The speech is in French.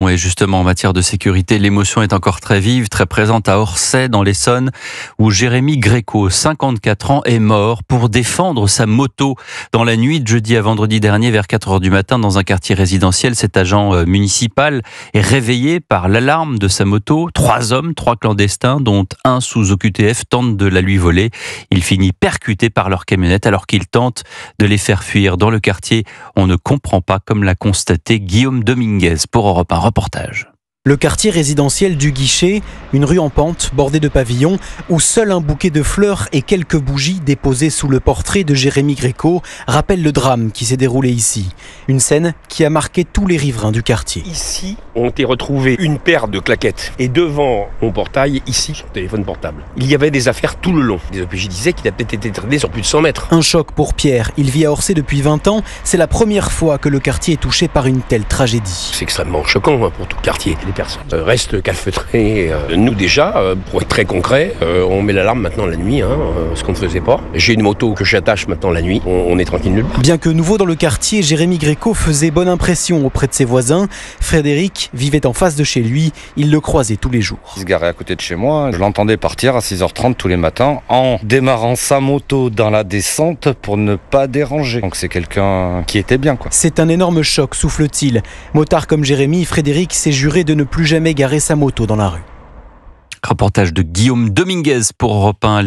et justement en matière de sécurité, l'émotion est encore très vive, très présente à Orsay dans l'Essonne, où Jérémy Gréco, 54 ans, est mort pour défendre sa moto. Dans la nuit de jeudi à vendredi dernier, vers 4 heures du matin, dans un quartier résidentiel, cet agent municipal est réveillé par l'alarme de sa moto. 3 hommes, 3 clandestins, dont un sous OQTF, tentent de la lui voler. Il finit percuté par leur camionnette alors qu'il tente de les faire fuir. Dans le quartier, on ne comprend pas, comme l'a constaté Guillaume Dominguez pour Europe 1 reportage. Le quartier résidentiel du Guichet, une rue en pente bordée de pavillons où seul un bouquet de fleurs et quelques bougies déposées sous le portrait de Jérémy Gréco rappellent le drame qui s'est déroulé ici. Une scène qui a marqué tous les riverains du quartier. Ici, ont été retrouvées une paire de claquettes et devant mon portail, ici, son téléphone portable. Il y avait des affaires tout le long. Les OPJ disaient qu'il a peut-être été traîné sur plus de 100 mètres. Un choc pour Pierre. Il vit à Orsay depuis 20 ans. C'est la première fois que le quartier est touché par une telle tragédie. C'est extrêmement choquant pour tout le quartier. Les personnes restent calfeutrées. Nous déjà, pour être très concret, on met l'alarme maintenant la nuit, ce qu'on ne faisait pas. J'ai une moto que j'attache maintenant la nuit. On est tranquille nulle part. Bien que nouveau dans le quartier, Jérémy Gréco faisait bonne impression auprès de ses voisins. Frédéric vivait en face de chez lui. Il le croisait tous les jours. Il se garait à côté de chez moi. Je l'entendais partir à 6h30 tous les matins en démarrant sa moto dans la descente pour ne pas déranger. Donc c'est quelqu'un qui était bien, quoi. C'est un énorme choc, souffle-t-il. Motard comme Jérémy, Frédéric s'est juré de ne plus jamais garer sa moto dans la rue. Reportage de Guillaume Dominguez pour Europe 1.